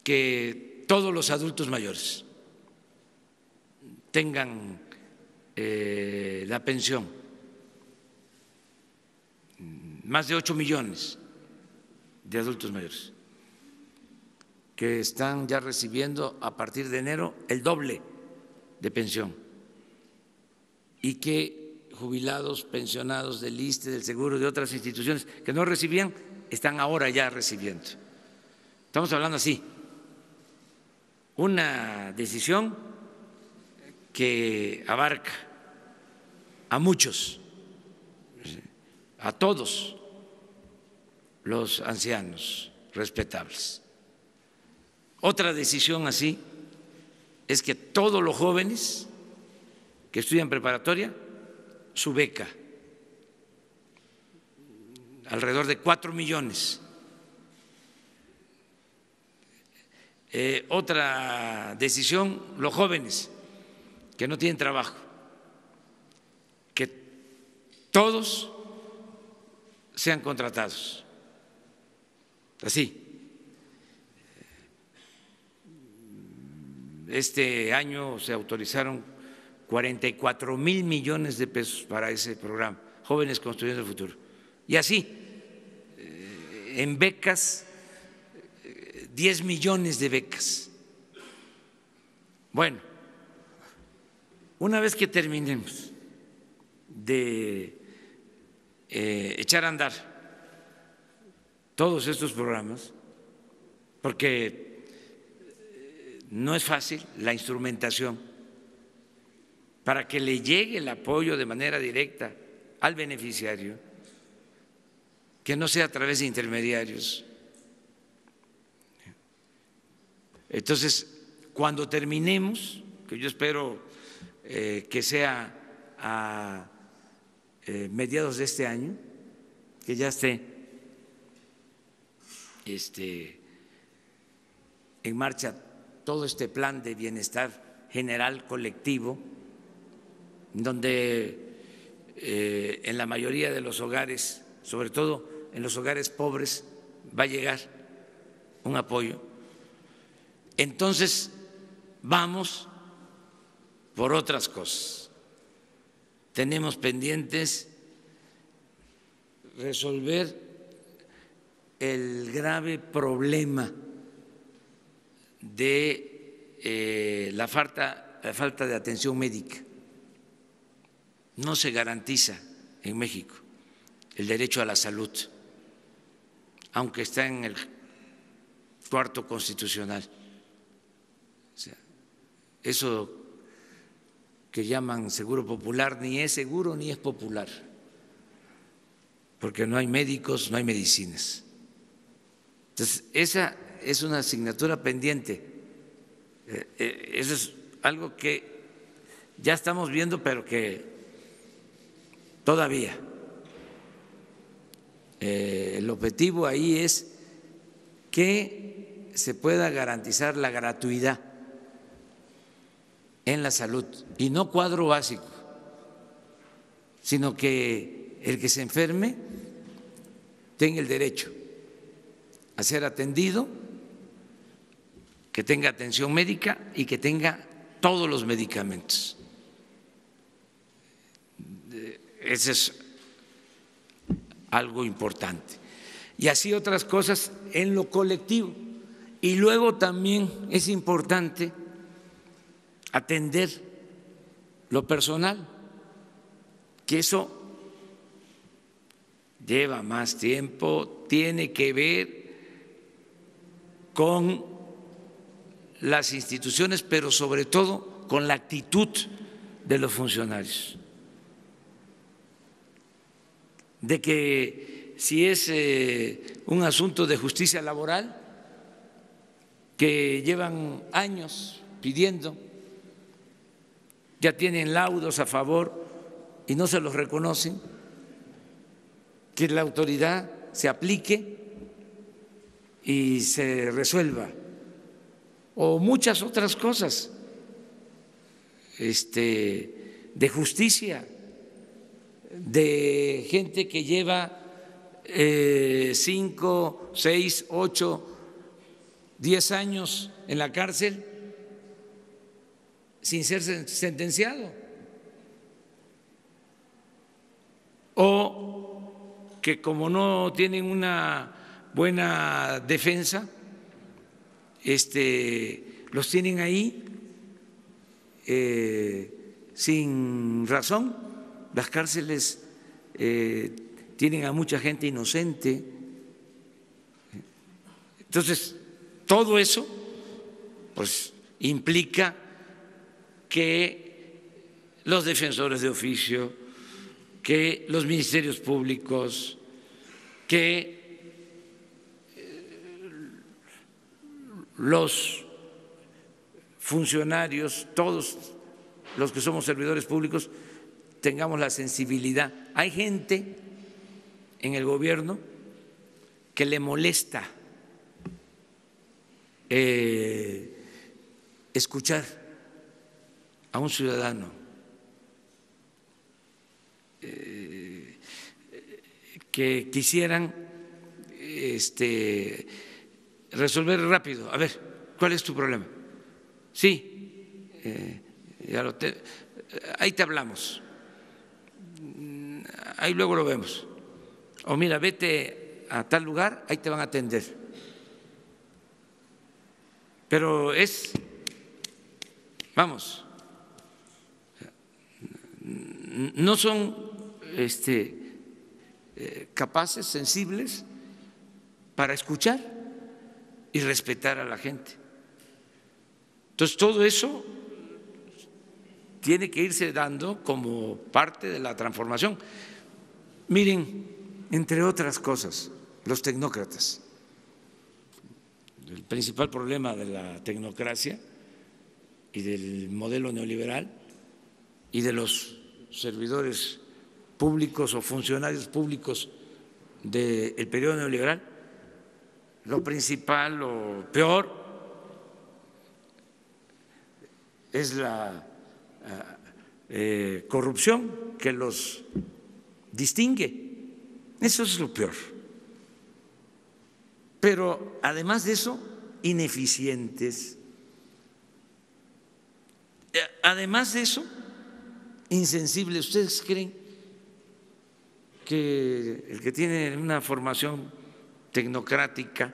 que todos los adultos mayores tengan la pensión, más de 8 millones de adultos mayores que están ya recibiendo a partir de enero el doble de pensión, y que jubilados, pensionados del ISSSTE, del Seguro, de otras instituciones que no recibían, están ahora ya recibiendo. Estamos hablando así una decisión que abarca a muchos, a todos los ancianos respetables. Otra decisión así es que todos los jóvenes que estudian preparatoria, su beca, alrededor de 4 millones. Otra decisión, los jóvenes que no tienen trabajo, que todos sean contratados. Así. Este año se autorizaron 44,000 millones de pesos para ese programa, Jóvenes Construyendo el Futuro. Y así, en becas, 10 millones de becas. Bueno, una vez que terminemos de echar a andar todos estos programas, porque no es fácil la instrumentación para que le llegue el apoyo de manera directa al beneficiario, que no sea a través de intermediarios. Entonces, cuando terminemos, que yo espero que sea a mediados de este año, que ya esté en marcha todo este plan de bienestar general colectivo, donde en la mayoría de los hogares, sobre todo en los hogares pobres, va a llegar un apoyo. Entonces, vamos por otras cosas. Tenemos pendientes resolver el grave problema de la falta de atención médica. No se garantiza en México el derecho a la salud, aunque está en el cuarto constitucional. O sea, eso que llaman seguro popular ni es seguro ni es popular, porque no hay médicos, no hay medicinas. Entonces, esa es una asignatura pendiente. Eso es algo que ya estamos viendo, pero que todavía el objetivo ahí es que se pueda garantizar la gratuidad en la salud, y no cuadro básico, sino que el que se enferme tenga el derecho a ser atendido, que tenga atención médica y que tenga todos los medicamentos. Ese es algo importante. Y así otras cosas en lo colectivo. Y luego también es importante atender lo personal, que eso lleva más tiempo, tiene que ver con las instituciones, pero sobre todo con la actitud de los funcionarios. De que si es un asunto de justicia laboral, que llevan años pidiendo, ya tienen laudos a favor y no se los reconocen, que la autoridad se aplique y se resuelva, o muchas otras cosas de justicia, de gente que lleva 5, 6, 8, 10 años en la cárcel sin ser sentenciado, o que como no tienen una buena defensa, los tienen ahí sin razón. Las cárceles tienen a mucha gente inocente. Entonces, todo eso pues implica que los defensores de oficio, que los ministerios públicos, que los funcionarios, todos los que somos servidores públicos, tengamos la sensibilidad. Hay gente en el gobierno que le molesta escuchar a un ciudadano que quisieran resolver rápido. A ver, ¿cuál es tu problema? Sí, ahí te hablamos, ahí luego lo vemos. O mira, vete a tal lugar, ahí te van a atender. Pero vamos, no son capaces, sensibles para escuchar y respetar a la gente. Entonces, todo eso tiene que irse dando como parte de la transformación. Miren, entre otras cosas, los tecnócratas. El principal problema de la tecnocracia y del modelo neoliberal y de los servidores públicos o funcionarios públicos del periodo neoliberal, lo principal, lo peor, es la corrupción que los distingue. Eso es lo peor. Pero además de eso, ineficientes. Además de eso, insensibles. ¿Ustedes creen que el que tiene una formación tecnocrática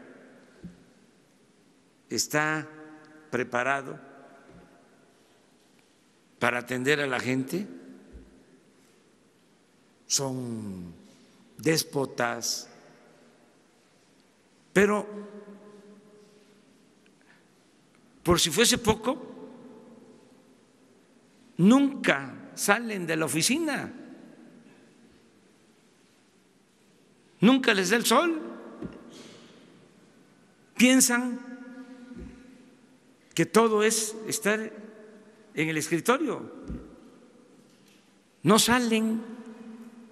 está preparado para atender a la gente? Son déspotas. Pero, por si fuese poco, nunca salen de la oficina, nunca les da el sol. Piensan que todo es estar en el escritorio, no salen.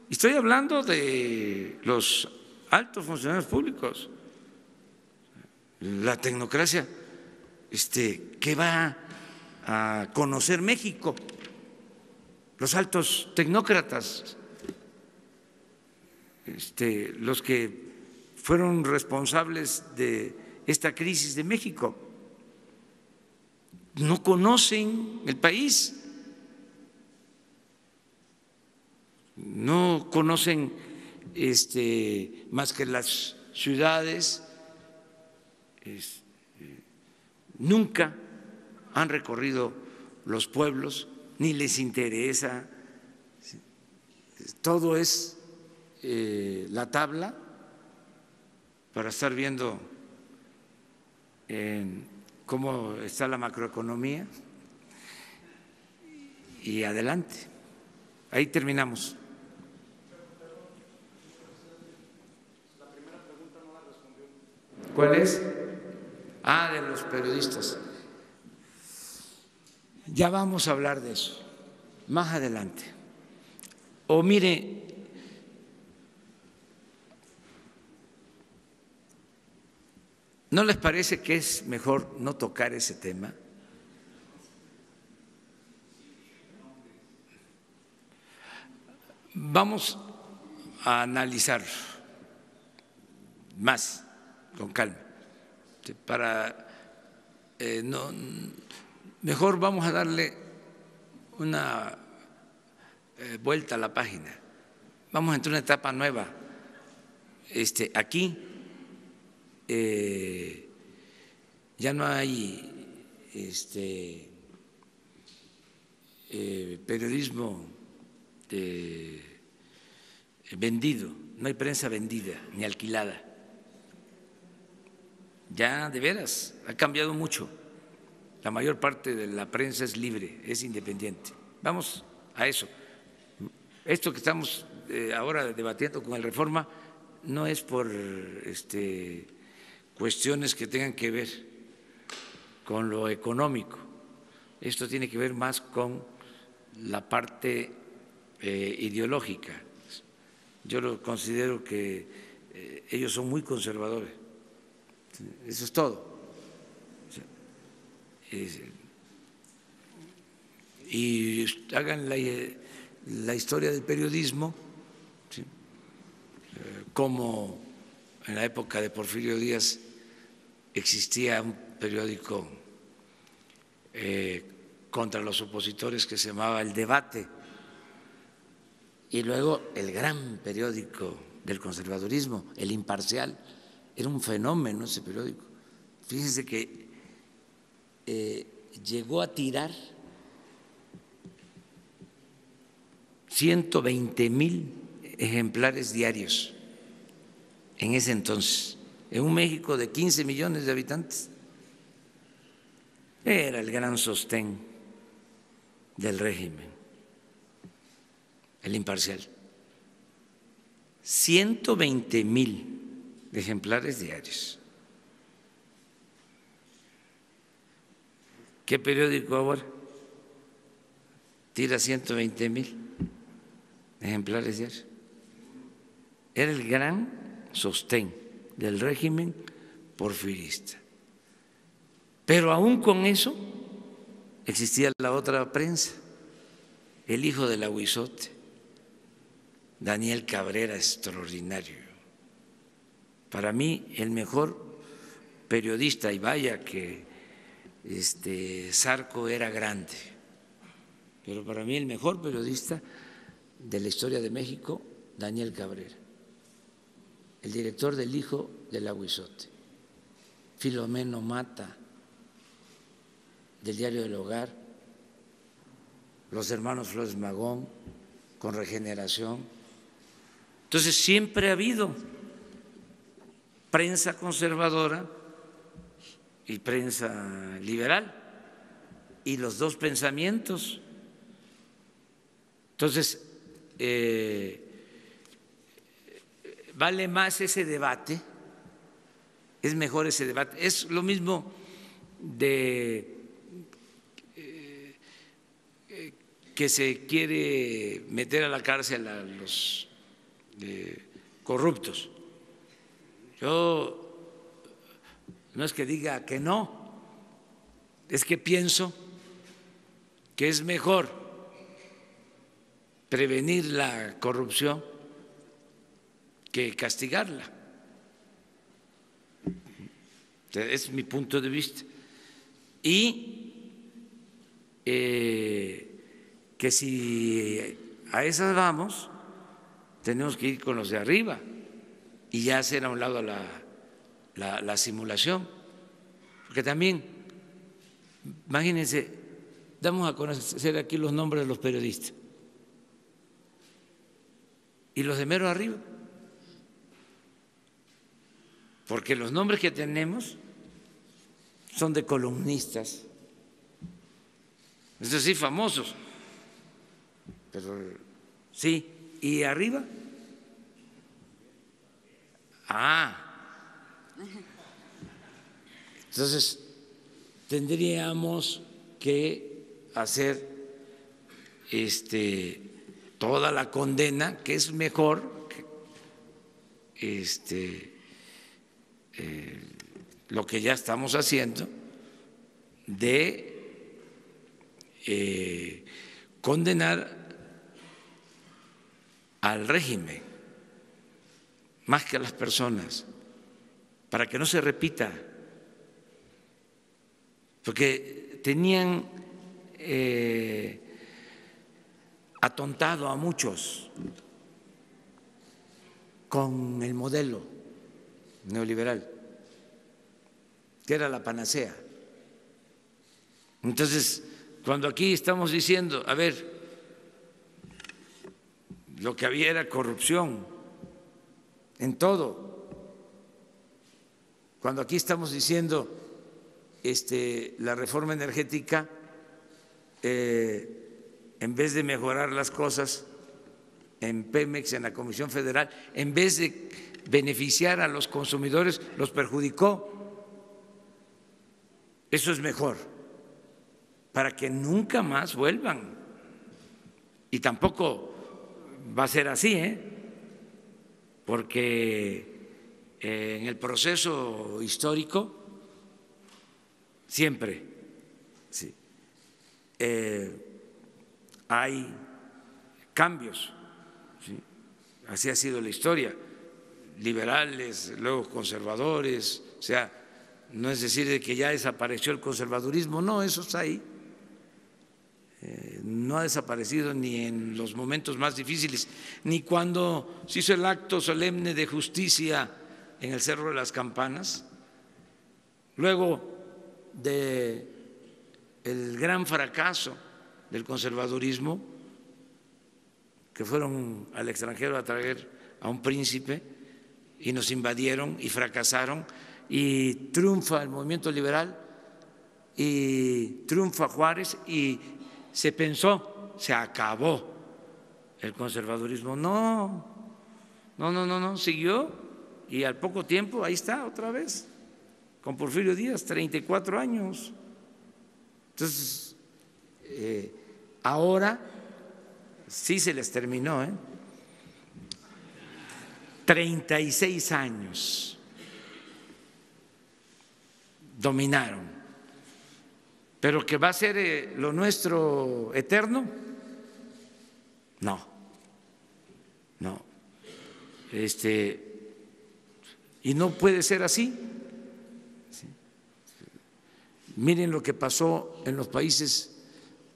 Estoy hablando de los altos funcionarios públicos. La tecnocracia, ¿qué va a conocer México? Los altos tecnócratas, los que fueron responsables de esta crisis de México, no conocen el país, no conocen más que las ciudades. Nunca han recorrido los pueblos, ni les interesa. Todo es la tabla para estar viendo cómo está la macroeconomía y adelante. Ahí terminamos. ¿Cuál es? De los periodistas. Ya vamos a hablar de eso más adelante. O mire, ¿no les parece que es mejor no tocar ese tema? Vamos a analizar más con calma. Mejor vamos a darle una vuelta a la página. Vamos a entrar en una etapa nueva. Aquí ya no hay periodismo vendido, no hay prensa vendida ni alquilada. Ya de veras ha cambiado mucho. la mayor parte de la prensa es libre, es independiente. Vamos a eso. Esto que estamos ahora debatiendo con el Reforma no es por cuestiones que tengan que ver con lo económico. Esto tiene que ver más con la parte ideológica. Yo lo considero que ellos son muy conservadores. Eso es todo. Y hagan la historia del periodismo, ¿sí? Como en la época de Porfirio Díaz existía un periódico contra los opositores que se llamaba El Debate, y luego el gran periódico del conservadurismo, El Imparcial. Era un fenómeno ese periódico. Fíjense que llegó a tirar 120,000 ejemplares diarios en ese entonces, en un México de 15 millones de habitantes. Era el gran sostén del régimen, El Imparcial. 120,000 ejemplares diarios. ¿Qué periódico ahora tira 120,000 ejemplares diarios? Era el gran sostén del régimen porfirista. Pero aún con eso existía la otra prensa, el hijo del aguizote, Daniel Cabrera, extraordinario. Para mí el mejor periodista, y vaya que Zarco era grande, pero para mí el mejor periodista de la historia de México, Daniel Cabrera, el director del hijo del aguizote, Filomeno Mata, del Diario del Hogar, los hermanos Flores Magón, con Regeneración. Entonces siempre ha habido prensa conservadora y prensa liberal, y los dos pensamientos. Entonces, vale más ese debate, es mejor ese debate. Es lo mismo de que se quiere meter a la cárcel a los corruptos. Yo no es que diga que no, es que pienso que es mejor prevenir la corrupción que castigarla. Es mi punto de vista. Y que si a esas vamos, tenemos que ir con los de arriba y ya hacer a un lado la simulación. Porque también, imagínense, damos a conocer aquí los nombres de los periodistas y los de mero arriba, porque los nombres que tenemos son de columnistas, es decir, famosos, pero sí, y arriba, entonces tendríamos que hacer toda la condena, que es mejor lo que ya estamos haciendo, de condenar al régimen más que a las personas, para que no se repita, porque tenían atontado a muchos con el modelo neoliberal, que era la panacea. Entonces, cuando aquí estamos diciendo, a ver, lo que había era corrupción en todo, cuando aquí estamos diciendo la reforma energética, en vez de mejorar las cosas en Pemex, en la Comisión Federal, en vez de beneficiar a los consumidores, los perjudicó. Eso es mejor, para que nunca más vuelvan. Y tampoco va a ser así, porque en el proceso histórico siempre sí, hay cambios, ¿sí? Así ha sido la historia, liberales, luego conservadores, o sea, no es decir de que ya desapareció el conservadurismo, no, eso está ahí. No ha desaparecido ni en los momentos más difíciles, ni cuando se hizo el acto solemne de justicia en el Cerro de las Campanas, luego del gran fracaso del conservadurismo, que fueron al extranjero a traer a un príncipe y nos invadieron y fracasaron, y triunfa el movimiento liberal y triunfa Juárez y se pensó, se acabó el conservadurismo. No, siguió y al poco tiempo ahí está otra vez, con Porfirio Díaz, 34 años. Entonces, ahora sí se les terminó, 36 años dominaron, pero que va a ser lo nuestro eterno, no, y no puede ser así. Miren lo que pasó en los países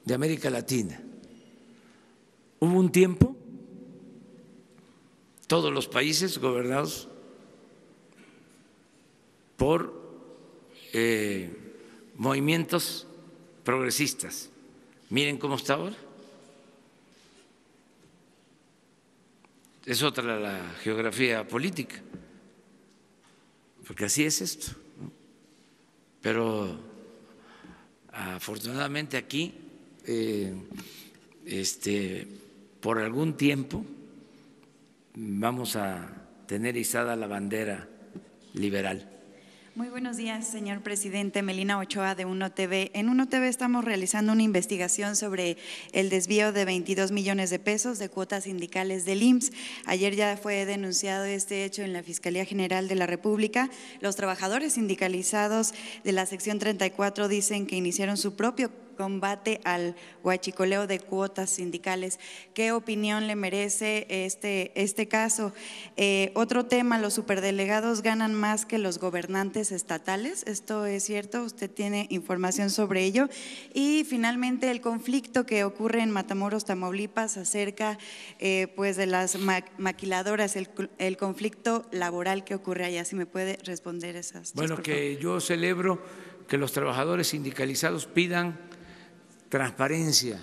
de América Latina. Hubo un tiempo, todos los países gobernados por movimientos progresistas. Miren cómo está ahora. Es otra la geografía política, porque así es esto, ¿no? Pero afortunadamente aquí, por algún tiempo vamos a tener izada la bandera liberal. Muy buenos días, señor presidente. Melina Ochoa de Uno TV. En Uno TV estamos realizando una investigación sobre el desvío de 22 millones de pesos de cuotas sindicales del IMSS. Ayer ya fue denunciado este hecho en la Fiscalía General de la República. Los trabajadores sindicalizados de la sección 34 dicen que iniciaron su propio combate al huachicoleo de cuotas sindicales. ¿Qué opinión le merece este caso? Otro tema, los superdelegados ganan más que los gobernantes estatales. ¿Esto es cierto? ¿Usted tiene información sobre ello? Y finalmente el conflicto que ocurre en Matamoros, Tamaulipas, acerca pues de las maquiladoras, el conflicto laboral que ocurre allá. Si me puede responder esas. Bueno, que yo celebro que los trabajadores sindicalizados pidan transparencia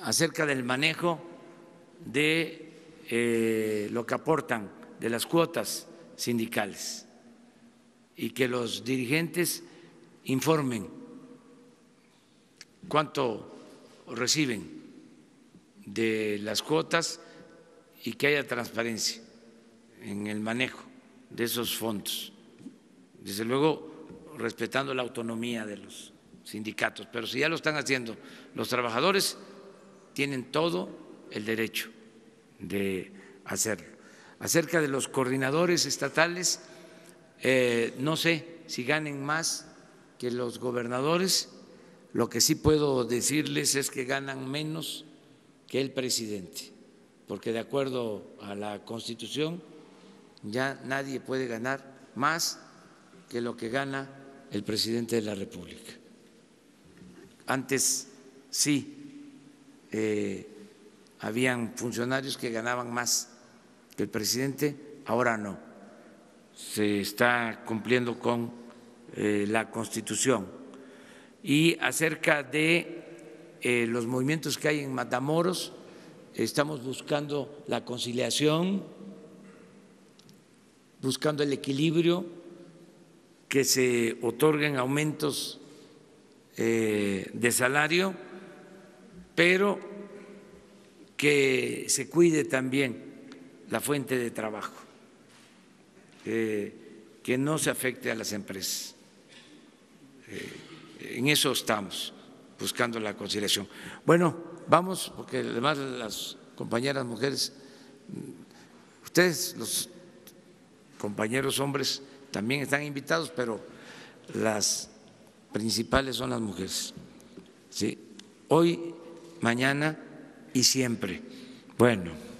acerca del manejo de lo que aportan de las cuotas sindicales y que los dirigentes informen cuánto reciben de las cuotas y que haya transparencia en el manejo de esos fondos, desde luego respetando la autonomía de los sindicatos, pero si ya lo están haciendo los trabajadores, tienen todo el derecho de hacerlo. Acerca de los coordinadores estatales, no sé si ganen más que los gobernadores, lo que sí puedo decirles es que ganan menos que el presidente, porque de acuerdo a la Constitución ya nadie puede ganar más que lo que gana el presidente de la República. Antes sí, habían funcionarios que ganaban más que el presidente, ahora no. Se está cumpliendo con la Constitución. Y acerca de los movimientos que hay en Matamoros, estamos buscando la conciliación, buscando el equilibrio que se otorguen aumentos de salario, pero que se cuide también la fuente de trabajo, que no se afecte a las empresas. En eso estamos, buscando la conciliación. Bueno, vamos, porque además las compañeras mujeres, ustedes, los compañeros hombres, también están invitados, pero las principales son las mujeres. ¿Sí? Hoy, mañana y siempre. Bueno.